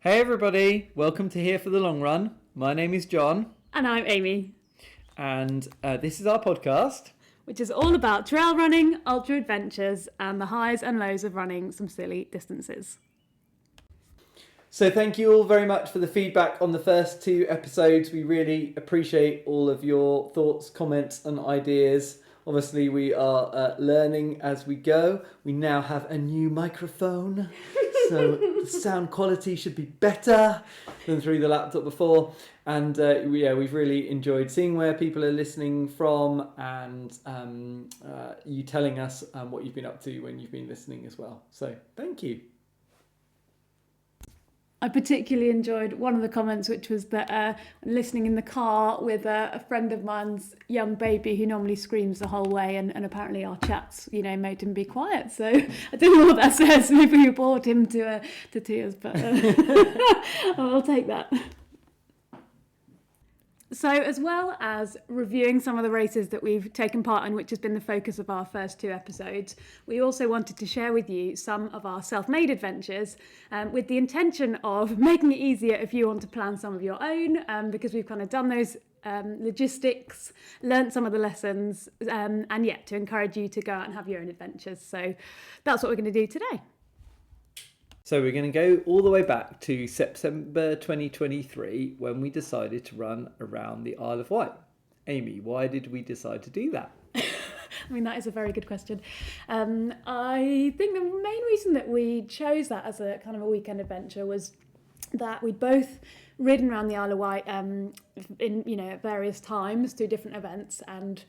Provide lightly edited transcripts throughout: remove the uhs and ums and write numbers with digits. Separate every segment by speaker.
Speaker 1: Hey everybody, welcome to Here for the Long Run. My name is Jon.
Speaker 2: And I'm Amy.
Speaker 1: And this is our podcast.
Speaker 2: Which is all about trail running, ultra adventures, and the highs and lows of running some silly distances.
Speaker 1: So thank you all very much for the feedback on the first two episodes. We really appreciate all of your thoughts, comments and ideas. Obviously we are learning as we go. We now have a new microphone. So the sound quality should be better than through the laptop before. And we've really enjoyed seeing where people are listening from and you telling us what you've been up to when you've been listening as well. So thank you.
Speaker 2: I particularly enjoyed one of the comments, which was that listening in the car with a friend of mine's young baby who normally screams the whole way, and apparently our chats, made him be quiet. So I don't know what that says. Maybe we bored him to tears, but I'll take that. So as well as reviewing some of the races that we've taken part in, which has been the focus of our first two episodes, we also wanted to share with you some of our self-made adventures with the intention of making it easier if you want to plan some of your own, because we've kind of done those logistics, learnt some of the lessons, and to encourage you to go out and have your own adventures. So that's what we're going to do today.
Speaker 1: So we're going to go all the way back to September 2023 when we decided to run around the Isle of Wight. Amy, why did we decide to do that?
Speaker 2: I mean, that is a very good question. I think the main reason that we chose that as a kind of a weekend adventure was that we'd both ridden around the Isle of Wight in at various times through different events, and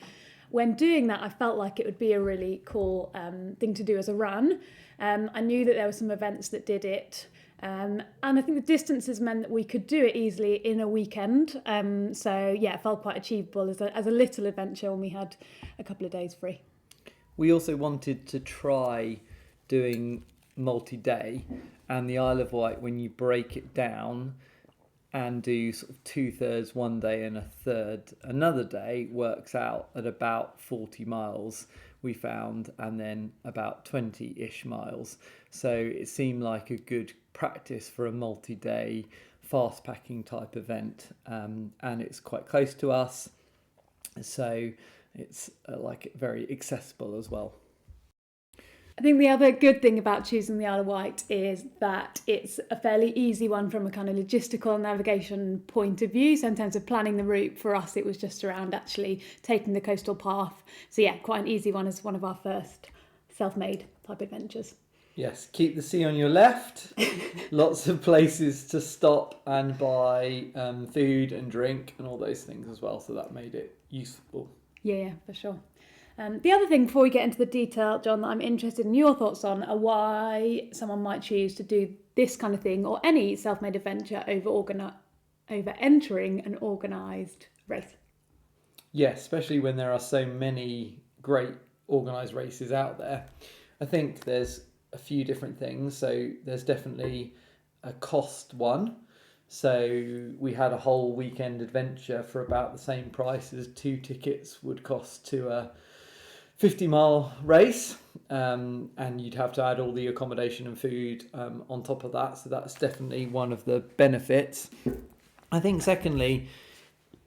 Speaker 2: when doing that I felt like it would be a really cool thing to do as a run. I knew that there were some events that did it, and I think the distances meant that we could do it easily in a weekend. It felt quite achievable as a little adventure when we had a couple of days free.
Speaker 1: We also wanted to try doing multi-day, and the Isle of Wight, when you break it down and do sort of 2/3 one day and 1/3 another day, works out at about 40 miles we found, and then about 20-ish miles. So it seemed like a good practice for a multi-day fast packing type event, and it's quite close to us, so it's very accessible as well.
Speaker 2: I think the other good thing about choosing the Isle of Wight is that it's a fairly easy one from a kind of logistical navigation point of view. So in terms of planning the route, for us it was just around actually taking the coastal path. So quite an easy one as one of our first self-made type adventures.
Speaker 1: Yes, keep the sea on your left. Lots of places to stop and buy food and drink and all those things as well. So that made it useful.
Speaker 2: Yeah, for sure. The other thing before we get into the detail, Jon, that I'm interested in your thoughts on are why someone might choose to do this kind of thing or any self-made adventure over entering an organised race.
Speaker 1: Yes, especially when there are so many great organised races out there. I think there's a few different things. So there's definitely a cost one. So we had a whole weekend adventure for about the same price as 2 tickets would cost to a 50-mile race, and you'd have to add all the accommodation and food on top of that. So that's definitely one of the benefits. I think secondly,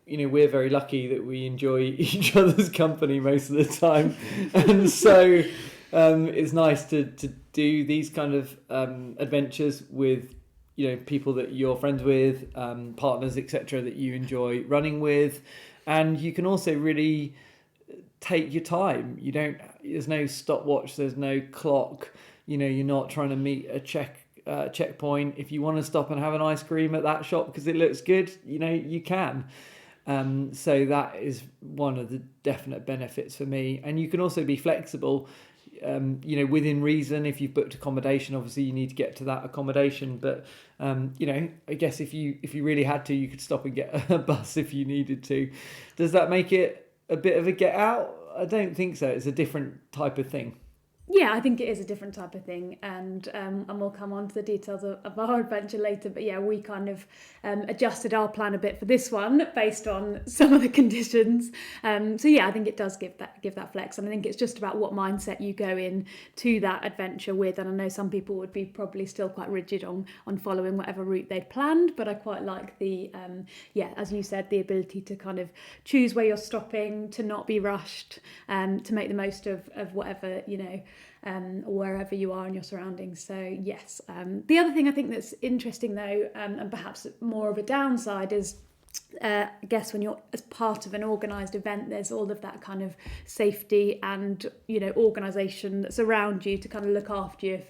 Speaker 1: we're very lucky that we enjoy each other's company most of the time. And so it's nice to do these kind of adventures with people that you're friends with, partners, etc., that you enjoy running with. And you can also really take your time. There's no stopwatch, there's no clock, you're not trying to meet a checkpoint. If you want to stop and have an ice cream at that shop because it looks good, you can. So that is one of the definite benefits for me. And you can also be flexible, within reason. If you've booked accommodation, obviously you need to get to that accommodation, but I guess if you really had to, you could stop and get a bus if you needed to. Does that make it a bit of a get out? I don't think so. It's a different type of thing.
Speaker 2: Yeah, I think it is a different type of thing, and we'll come on to the details of our adventure later. But yeah, we kind of adjusted our plan a bit for this one based on some of the conditions. So yeah, I think it does give that flex, and I think it's just about what mindset you go in to that adventure with. And I know some people would be probably still quite rigid on following whatever route they'd planned, but I quite like the as you said, the ability to kind of choose where you're stopping, to not be rushed, to make the most of whatever or wherever you are in your surroundings. So yes, the other thing I think that's interesting though, and perhaps more of a downside, is I guess when you're as part of an organised event, there's all of that kind of safety and organisation that's around you to kind of look after you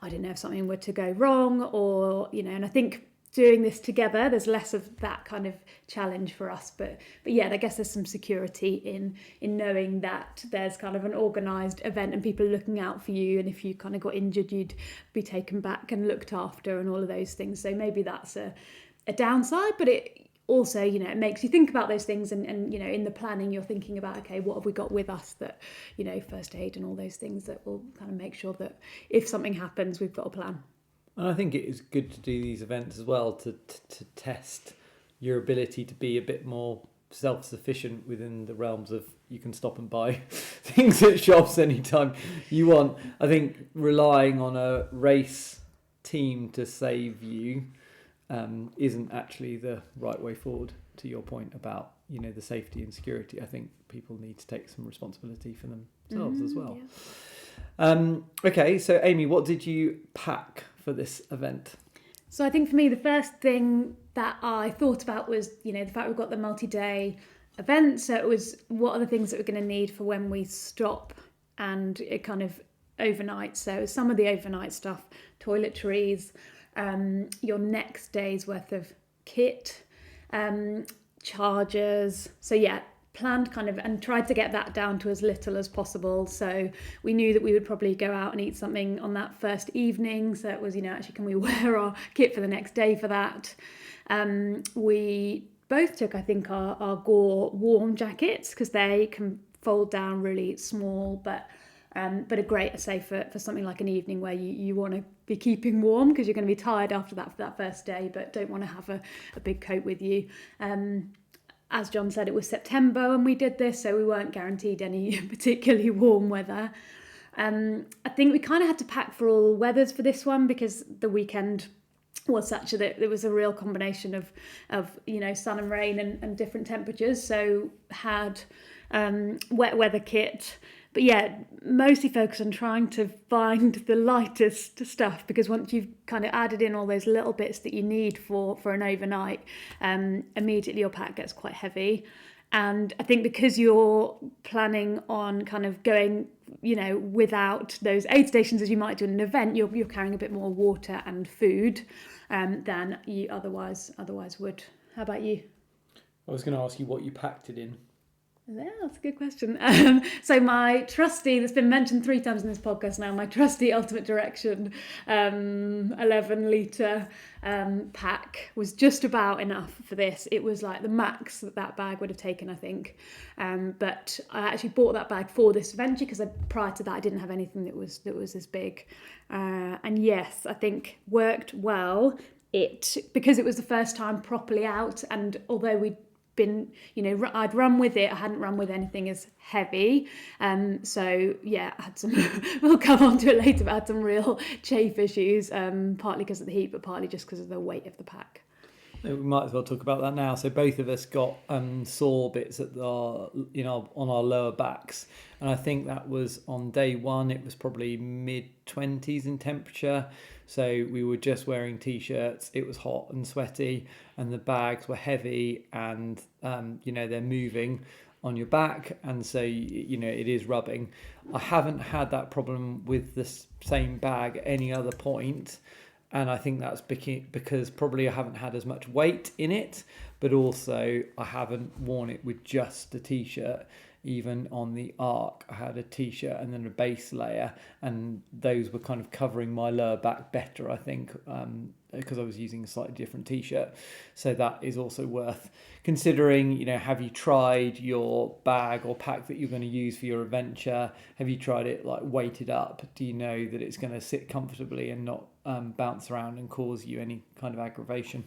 Speaker 2: if something were to go wrong, or and I think doing this together, there's less of that kind of challenge for us. But yeah, I guess there's some security in knowing that there's kind of an organised event and people looking out for you, and if you kind of got injured, you'd be taken back and looked after and all of those things. So maybe that's a downside, but it also, it makes you think about those things, and in the planning you're thinking about, okay, what have we got with us that, first aid and all those things that will kind of make sure that if something happens, we've got a plan.
Speaker 1: And I think it is good to do these events as well to test your ability to be a bit more self-sufficient within the realms of you can stop and buy things at shops anytime you want. I think relying on a race team to save you isn't actually the right way forward, to your point about the safety and security. I think people need to take some responsibility for themselves as well. Yeah. Okay, so Amy, what did you pack for this event?
Speaker 2: So I think for me, the first thing that I thought about was, the fact we've got the multi-day event. So it was, what are the things that we're going to need for when we stop and it kind of overnight. So some of the overnight stuff, toiletries, your next day's worth of kit, chargers. So yeah, planned kind of and tried to get that down to as little as possible. So we knew that we would probably go out and eat something on that first evening. So it was, actually, can we wear our kit for the next day for that? We both took, I think, our Gore warm jackets because they can fold down really small, but are great, say, for something like an evening where you want to be keeping warm because you're going to be tired after that first day, but don't want to have a big coat with you. As Jon said, it was September when we did this, so we weren't guaranteed any particularly warm weather. I think we kind of had to pack for all weathers for this one because the weekend was such that there was a real combination of sun and rain and different temperatures. So had wet weather kit, but yeah, mostly focused on trying to find the lightest stuff, because once you've kind of added in all those little bits that you need for an overnight, immediately your pack gets quite heavy. And I think because you're planning on kind of going, without those aid stations as you might do in an event, you're carrying a bit more water and food than you otherwise would. How about you?
Speaker 1: I was going to ask you what you packed it in.
Speaker 2: Yeah, that's a good question. So my trusty, that's been mentioned 3 times in this podcast now, my trusty Ultimate Direction 11 litre pack was just about enough for this. It was like the max that bag would have taken, I think. But I actually bought that bag for this adventure because prior to that I didn't have anything that was this big. And yes, I think worked well. Because it was the first time properly out, and although we'd been, I'd run with it, I hadn't run with anything as heavy. So yeah, I had some, we'll come on to it later, but I had some real chafe issues, partly because of the heat, but partly just because of the weight of the pack.
Speaker 1: We might as well talk about that now. So both of us got sore bits at on our lower backs, and I think that was on day one. It was probably mid-20s in temperature, so we were just wearing t-shirts. It was hot and sweaty, and the bags were heavy, and they're moving on your back, and so it is rubbing. I haven't had that problem with the same bag at any other point. And I think that's because probably I haven't had as much weight in it, but also I haven't worn it with just a t-shirt. Even on the Ark, I had a t-shirt and then a base layer, and those were kind of covering my lower back better, I think, because I was using a slightly different t-shirt. So that is also worth considering. Have you tried your bag or pack that you're going to use for your adventure? Have you tried it like weighted up? Do you know that it's going to sit comfortably and not bounce around and cause you any kind of aggravation?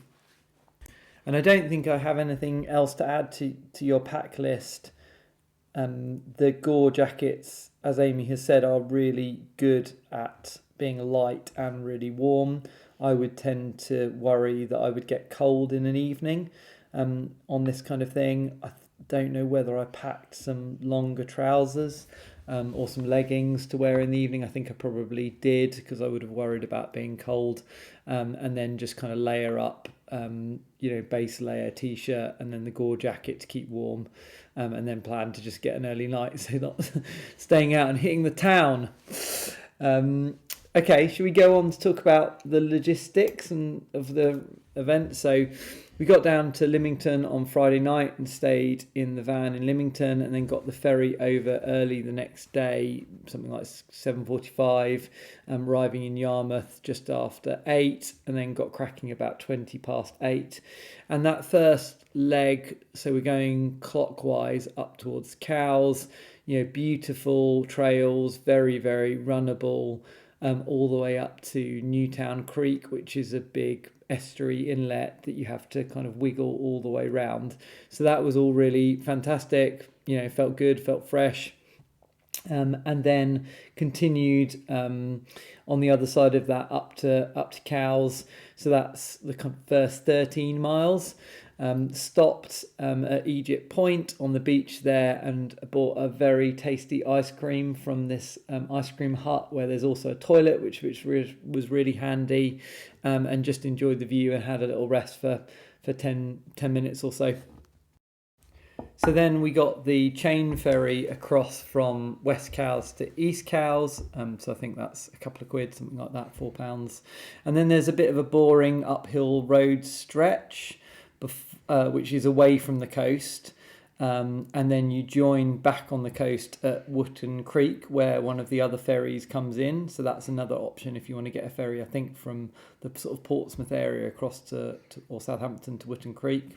Speaker 1: And I don't think I have anything else to add to your pack list. The Gore jackets, as Amy has said, are really good at being light and really warm. I would tend to worry that I would get cold in an evening on this kind of thing. I don't know whether I packed some longer trousers or some leggings to wear in the evening. I think I probably did, because I would have worried about being cold, and then just kind of layer up, base layer t-shirt and then the Gore jacket to keep warm, and then plan to just get an early night, so not staying out and hitting the town. Okay, should we go on to talk about the logistics of the event? So we got down to Lymington on Friday night and stayed in the van in Lymington, and then got the ferry over early the next day, something like 7:45, arriving in Yarmouth just after 8, and then got cracking about 20 past 8. And that first leg, so we're going clockwise up towards Cowes, beautiful trails, very, very runnable, all the way up to Newtown Creek, which is a big estuary inlet that you have to kind of wiggle all the way round. So that was all really fantastic. Felt good, felt fresh. And then continued on the other side of that up to Cowes. So that's the first 13 miles. Stopped at Egypt Point on the beach there and bought a very tasty ice cream from this ice cream hut, where there's also a toilet, which was really handy, and just enjoyed the view and had a little rest for 10 minutes or so. So then we got the chain ferry across from West Cowes to East Cowes. So I think that's a couple of quid, something like that, £4. And then there's a bit of a boring uphill road stretch, which is away from the coast. And then you join back on the coast at Wootton Creek, where one of the other ferries comes in. So that's another option if you want to get a ferry, I think, from the sort of Portsmouth area across to or Southampton to Wootton Creek.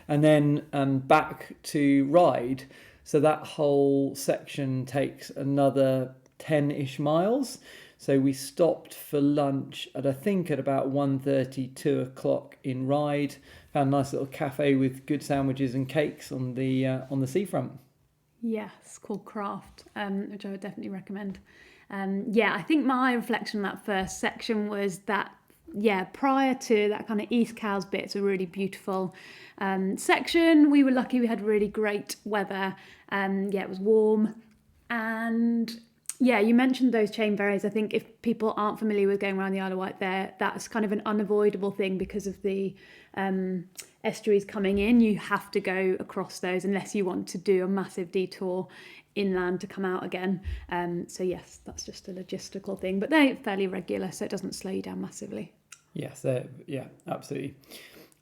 Speaker 1: And then back to Ryde. So that whole section takes another 10-ish miles. So we stopped for lunch at about 1:30, 2 o'clock in Ryde. Found a nice little cafe with good sandwiches and cakes on the seafront.
Speaker 2: Yes, called Craft, which I would definitely recommend. I think my reflection on that first section was that, prior to that kind of East Cowes bit, it's a really beautiful section. We were lucky we had really great weather. It was warm. And you mentioned those chain ferries. I think if people aren't familiar with going around the Isle of Wight that's kind of an unavoidable thing because of the estuaries coming in. You have to go across those unless you want to do a massive detour inland to come out again. So yes, that's just a logistical thing, but they're fairly regular, so it doesn't slow you down massively.
Speaker 1: Yes, absolutely.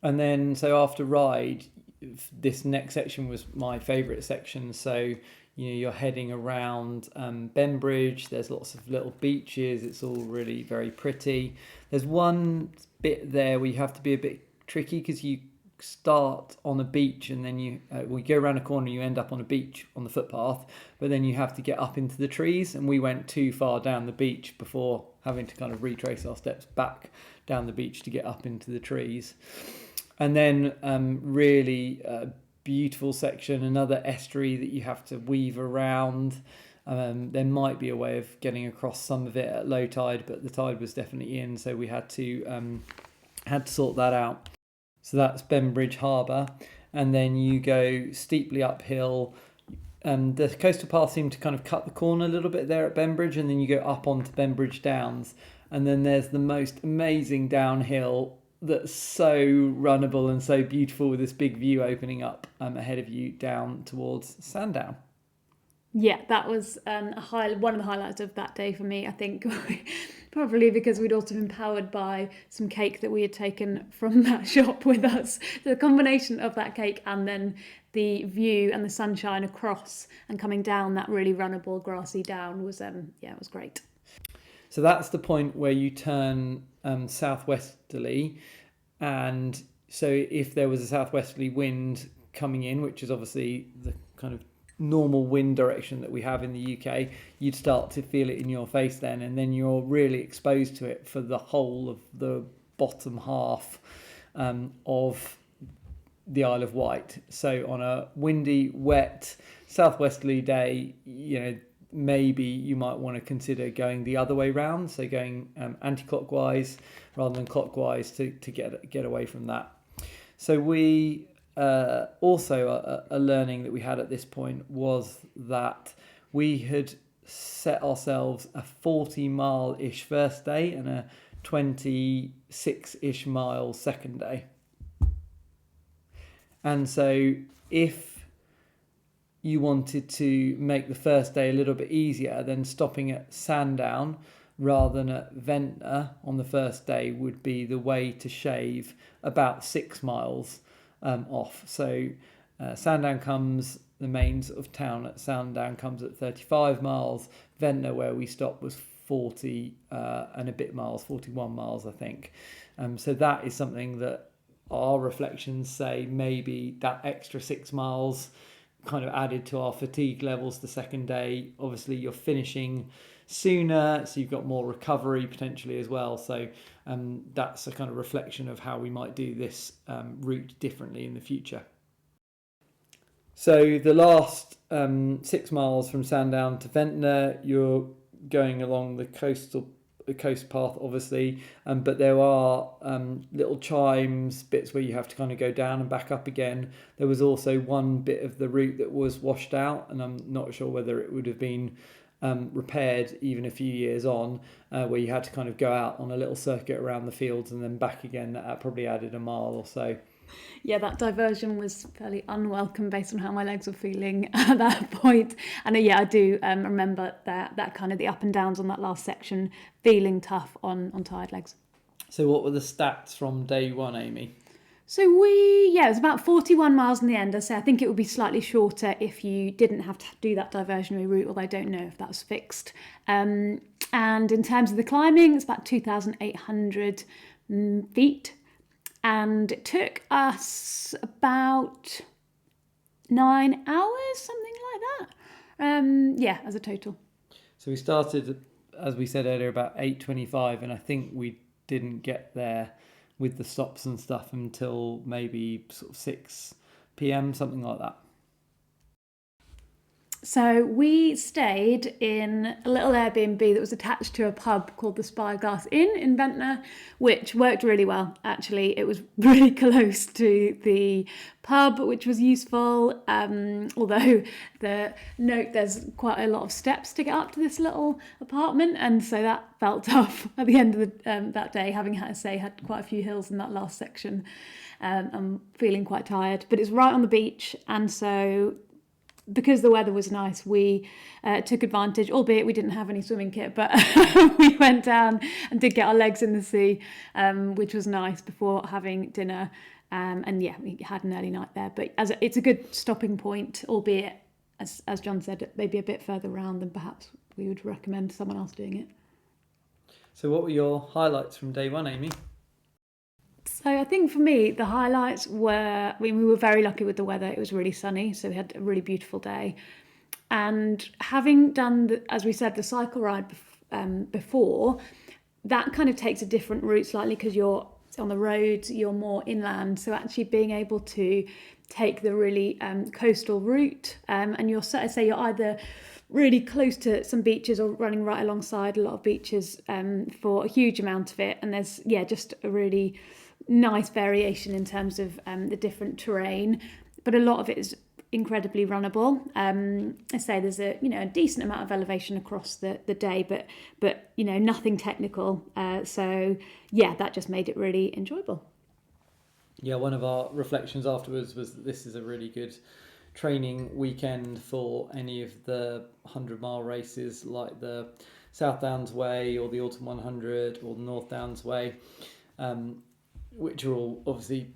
Speaker 1: And then so after Ryde, this next section was my favourite section. So you're heading around Bembridge. There's lots of little beaches. It's all really very pretty. There's one bit there where you have to be a bit tricky, because you start on a beach and then you go around a corner, you end up on a beach on the footpath, but then you have to get up into the trees, and we went too far down the beach before having to kind of retrace our steps back down the beach to get up into the trees. And then really beautiful section, another estuary that you have to weave around. There might be a way of getting across some of it at low tide, but the tide was definitely in, so we had to sort that out. So that's Bembridge Harbour, and then you go steeply uphill. The coastal path seemed to kind of cut the corner a little bit there at Bembridge, and then you go up onto Bembridge Downs, and then there's the most amazing downhill that's so runnable and so beautiful, with this big view opening up ahead of you down towards Sandown.
Speaker 2: Yeah, that was one of the highlights of that day for me, I think. Probably because we'd also been powered by some cake that we had taken from that shop with us. The combination of that cake and then the view and the sunshine across and coming down that really runnable grassy down was it was great.
Speaker 1: So that's the point where you turn southwesterly, and so if there was a southwesterly wind coming in, which is obviously the kind of normal wind direction that we have in the UK, you'd start to feel it in your face then, and then you're really exposed to it for the whole of the bottom half of the Isle of Wight. So on a windy, wet, southwesterly day, maybe you might want to consider going the other way round, so going anti-clockwise rather than clockwise to get away from that. So we also a learning that we had at this point was that we had set ourselves a 40-mile-ish first day and a 26-ish mile second day. And so if you wanted to make the first day a little bit easier, then stopping at Sandown rather than at Ventnor on the first day would be the way to shave about 6 miles off. So Sandown comes, the main sort of town at Sandown comes at 35 miles. Ventnor, where we stopped, was 40 and a bit miles, 41 miles, I think. So that is something that our reflections say maybe that extra 6 miles kind of added to our fatigue levels the second day. Obviously, you're finishing sooner, so you've got more recovery potentially as well. So that's a kind of reflection of how we might do this route differently in the future. So the last 6 miles from Sandown to Ventnor, you're going along the coast path, obviously, but there are little chimes, bits where you have to kind of go down and back up again. There was also one bit of the route that was washed out, and I'm not sure whether it would have been repaired even a few years on, where you had to kind of go out on a little circuit around the fields and then back again. That probably added a mile or so.
Speaker 2: Yeah, that diversion was fairly unwelcome based on how my legs were feeling at that point. And I do remember that kind of the up and downs on that last section feeling tough on tired legs.
Speaker 1: So what were the stats from day one, Amy?
Speaker 2: So it was about 41 miles in the end. I think it would be slightly shorter if you didn't have to do that diversionary route, although I don't know if that's fixed. And in terms of the climbing, it's about 2,800 feet. And it took us about 9 hours, something like that. As a total. So
Speaker 1: we started, as we said earlier, about 8:25, and I think we didn't get there with the stops and stuff until maybe sort of 6 p.m, something like that.
Speaker 2: So we stayed in a little Airbnb that was attached to a pub called the Spyglass Inn in Ventnor, which worked really well, actually. It was really close to the pub, which was useful, although there's quite a lot of steps to get up to this little apartment, and so that felt tough at the end of that day, having had quite a few hills in that last section. I'm feeling quite tired, but it's right on the beach, and so because the weather was nice, we took advantage, albeit we didn't have any swimming kit, but we went down and did get our legs in the sea, which was nice before having dinner. We had an early night there. But it's a good stopping point, albeit, as Jon said, maybe a bit further around than perhaps we would recommend someone else doing it.
Speaker 1: So what were your highlights from day one, Amy?
Speaker 2: So I think for me, the highlights were, we were very lucky with the weather. It was really sunny, so we had a really beautiful day. And having done, as we said, the cycle ride before, that kind of takes a different route slightly because you're on the roads, you're more inland. So actually being able to take the really coastal route, and you're either really close to some beaches or running right alongside a lot of beaches for a huge amount of it. And there's, just a really nice variation in terms of the different terrain, but a lot of it is incredibly runnable. I say there's a decent amount of elevation across the day, but nothing technical. That just made it really enjoyable.
Speaker 1: Yeah, one of our reflections afterwards was that this is a really good training weekend for any of the 100-mile races like the South Downs Way or the Autumn 100 or the North Downs Way, which are all obviously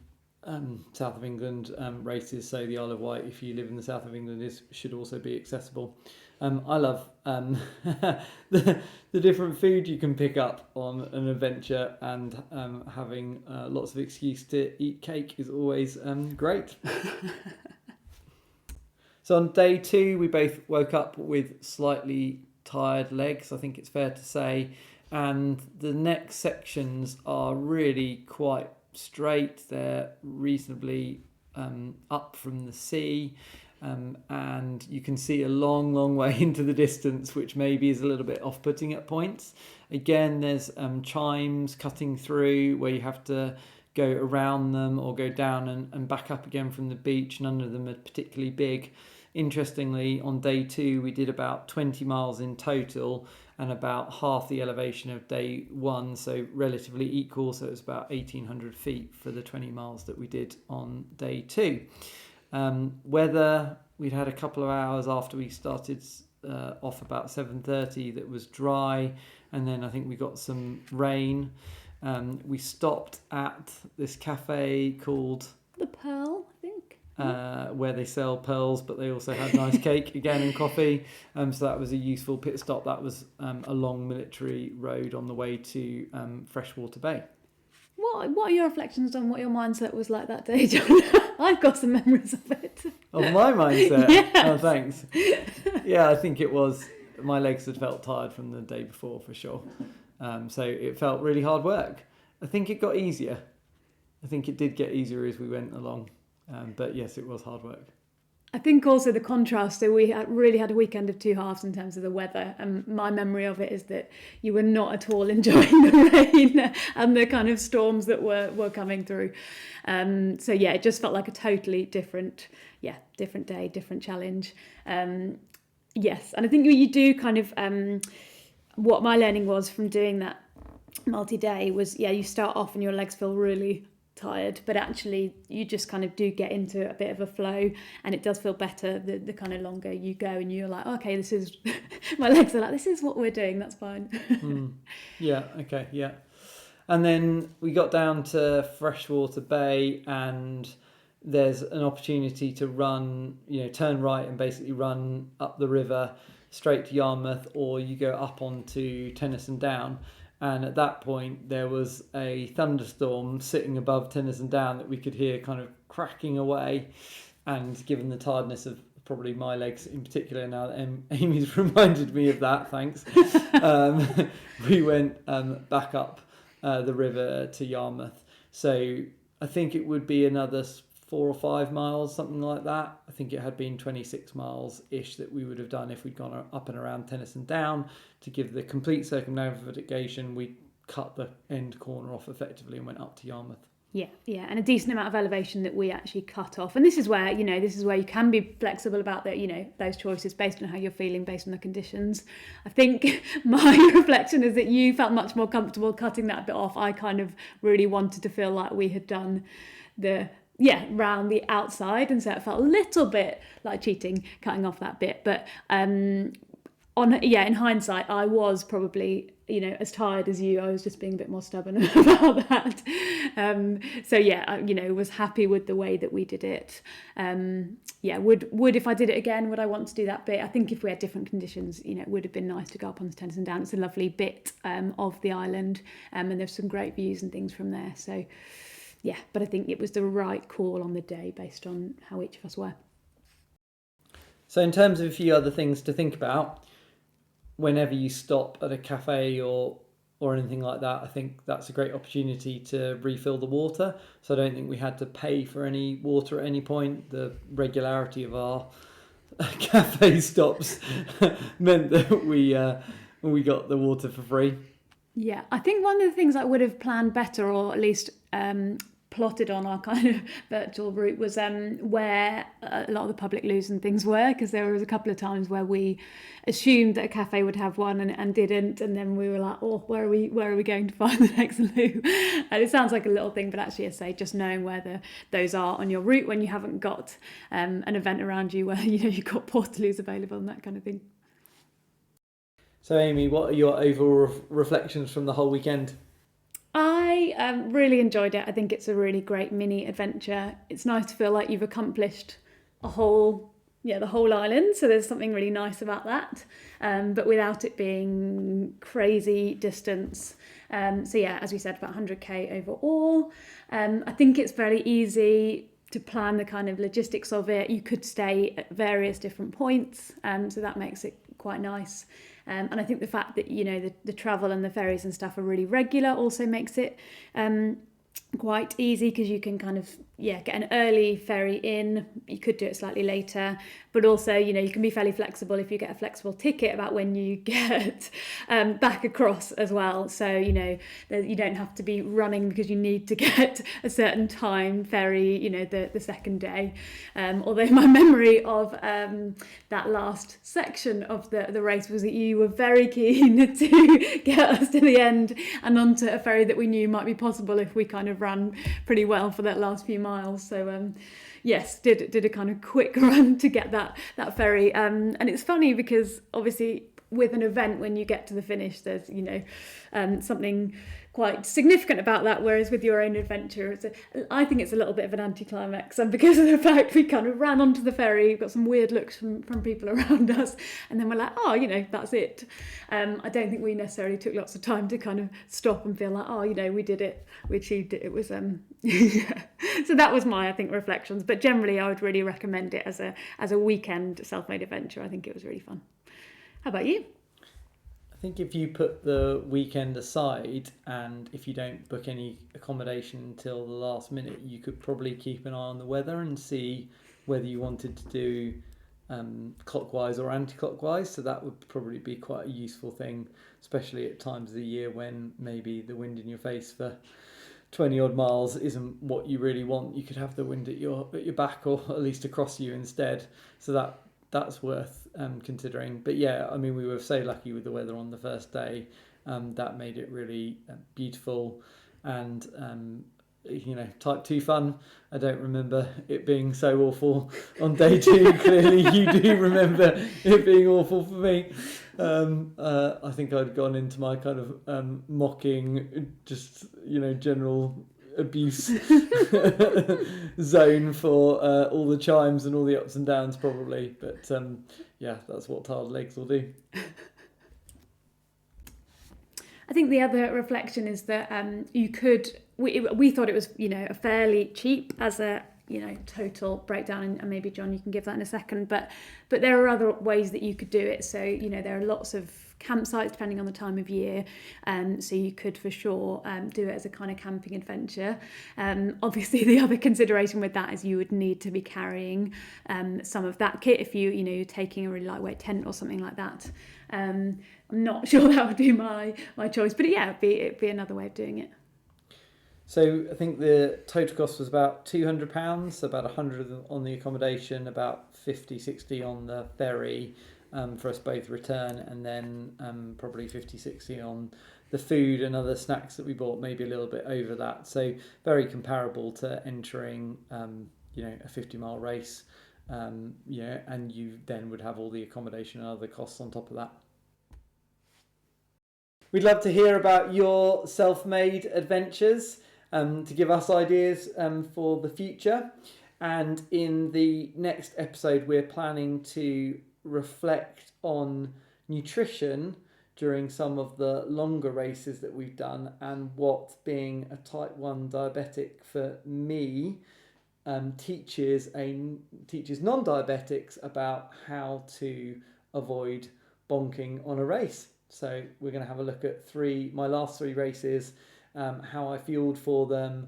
Speaker 1: South of England races. So the Isle of Wight, if you live in the south of England, should also be accessible. I love the different food you can pick up on an adventure, and having lots of excuse to eat cake is always great. So on day 2, we both woke up with slightly tired legs, I think it's fair to say, and the next sections are really quite straight. They're reasonably up from the sea, and you can see a long way into the distance, which maybe is a little bit off-putting at points. Again, there's chimes cutting through where you have to go around them or go down and back up again from the beach. None of them are particularly big. Interestingly, on day 2, we did about 20 miles in total and about half the elevation of day 1, so relatively equal. So it's about 1,800 feet for the 20 miles that we did on day 2. Weather, we'd had a couple of hours after we started off about 7:30 that was dry, and then I think we got some rain. We stopped at this cafe called
Speaker 2: The Pearl, I think.
Speaker 1: Where they sell pearls, but they also had nice cake again and coffee. So that was a useful pit stop. That was a long military road on the way to Freshwater Bay.
Speaker 2: What are your reflections on what your mindset was like that day, Jon? I've got some memories of it.
Speaker 1: Of my mindset?
Speaker 2: Yes.
Speaker 1: Oh, thanks. Yeah, I think it was, my legs had felt tired from the day before for sure. So it felt really hard work. I think it got easier. I think it did get easier as we went along. But yes, it was hard work.
Speaker 2: I think also the contrast, so we really had a weekend of two halves in terms of the weather, and my memory of it is that you were not at all enjoying the rain and the kind of storms that were coming through. So yeah, it just felt like a totally different day, different challenge. Yes, and I think you do kind of, what my learning was from doing that multi-day was, you start off and your legs feel really tired, but actually you just kind of do get into a bit of a flow, and it does feel better the kind of longer you go, and you're like, okay, this is my legs are like, this is what we're doing, that's fine.
Speaker 1: Yeah, okay, yeah. And then we got down to Freshwater Bay, and there's an opportunity to run, turn right and basically run up the river straight to Yarmouth, or you go up onto Tennyson Down. And at that point, there was a thunderstorm sitting above Tennyson Down that we could hear kind of cracking away. And given the tiredness of probably my legs in particular, now that Amy's reminded me of that, thanks, we went back up the river to Yarmouth. So I think it would be another 4 or 5 miles, something like that. I think it had been 26 miles-ish that we would have done if we'd gone up and around Tennyson Down. To give the complete circumnavigation, we cut the end corner off effectively and went up to Yarmouth. Yeah,
Speaker 2: and a decent amount of elevation that we actually cut off. And this is where, you can be flexible about those choices based on how you're feeling, based on the conditions. I think my reflection is that you felt much more comfortable cutting that bit off. I kind of really wanted to feel like we had done round the outside, and so it felt a little bit like cheating cutting off that bit, but in hindsight I was probably as tired as you. I was just being a bit more stubborn about that. I was happy with the way that we did it. Would if I did it again, would I want to do that bit? I think if we had different conditions, it would have been nice to go up on Tennyson Down. It's a lovely bit of the island, and there's some great views and things from there, so yeah, but I think it was the right call on the day based on how each of us were.
Speaker 1: So in terms of a few other things to think about, whenever you stop at a cafe or anything like that, I think that's a great opportunity to refill the water. So I don't think we had to pay for any water at any point. The regularity of our cafe stops meant that we got the water for free. Yeah,
Speaker 2: I think one of the things I would have planned better, or at least plotted on our kind of virtual route, was where a lot of the public loos and things were, because there was a couple of times where we assumed that a cafe would have one and didn't, and then we were like, where are we going to find the next loo? And it sounds like a little thing, but actually, I say, just knowing where those are on your route when you haven't got an event around you where you've got portaloos available and that kind of thing.
Speaker 1: So Amy, what are your overall reflections from the whole weekend?
Speaker 2: I really enjoyed it. I think it's a really great mini adventure. It's nice to feel like you've accomplished the whole island. So there's something really nice about that, but without it being crazy distance. So yeah, as we said, about 100k overall. I think it's very easy to plan the kind of logistics of it. You could stay at various different points, so that makes it quite nice. And I think the fact that, you know, the travel and the ferries and stuff are really regular also makes it quite easy, because you can kind of get an early ferry in. You could do it slightly later, but also, you know, you can be fairly flexible if you get a flexible ticket about when you get back across as well. So, you know, you don't have to be running because you need to get a certain time ferry, you know, the second day. Although my memory of that last section of the race was that you were very keen to get us to the end and onto a ferry that we knew might be possible if we kind of ran pretty well for that last few miles. So yes, did a kind of quick run to get that ferry. And it's funny because obviously with an event, when you get to the finish, there's, you know, something quite significant about that, whereas with your own adventure, I think it's a little bit of an anticlimax, and because of the fact we kind of ran onto the ferry, got some weird looks from people around us, and then we're like, oh, you know, that's it. I don't think we necessarily took lots of time to kind of stop and feel like, oh, you know, we did it, we achieved it. It was yeah. So that was my, I think, reflections. But generally, I would really recommend it as a weekend self-made adventure. I think it was really fun. How about you?
Speaker 1: I think if you put the weekend aside and if you don't book any accommodation until the last minute, you could probably keep an eye on the weather and see whether you wanted to do clockwise or anti-clockwise. So that would probably be quite a useful thing, especially at times of the year when maybe the wind in your face for 20 odd miles isn't what you really want. You could have the wind at your back, or at least across you instead. So that's worth considering. But yeah, I mean, we were so lucky with the weather on the first day. That made it really beautiful and you know, type 2 fun. I don't remember it being so awful on day 2. Clearly you do remember it being awful for me. I think I'd gone into my kind of mocking, just, you know, general abuse zone for all the chimes and all the ups and downs probably, but yeah, that's what tired legs will do.
Speaker 2: I think the other reflection is that we thought it was, you know, a fairly cheap as a, you know, total breakdown, and maybe Jon, you can give that in a second, but there are other ways that you could do it. So, you know, there are lots of campsites depending on the time of year, so you could for sure do it as a kind of camping adventure. Obviously the other consideration with that is you would need to be carrying some of that kit if you're taking a really lightweight tent or something like that. I'm not sure that would be my choice, but yeah, it'd be another way of doing it.
Speaker 1: So I think the total cost was about £200, so about 100 on the accommodation, about 50-60 on the ferry for us both return, and then probably 50-60 on the food and other snacks that we bought, maybe a little bit over that. So very comparable to entering you know, a 50-mile race, you know, and you then would have all the accommodation and other costs on top of that. We'd love to hear about your self-made adventures, to give us ideas for the future. And in the next episode, we're planning to reflect on nutrition during some of the longer races that we've done, and what being a type 1 diabetic for me teaches non-diabetics about how to avoid bonking on a race. So we're going to have a look at my last 3 races, how I fueled for them,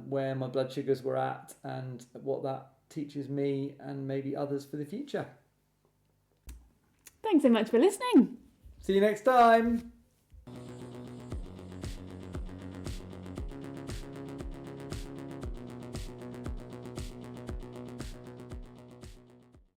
Speaker 1: where my blood sugars were at, and what that teaches me and maybe others for the future.
Speaker 2: Thanks so much for listening.
Speaker 1: See you next time.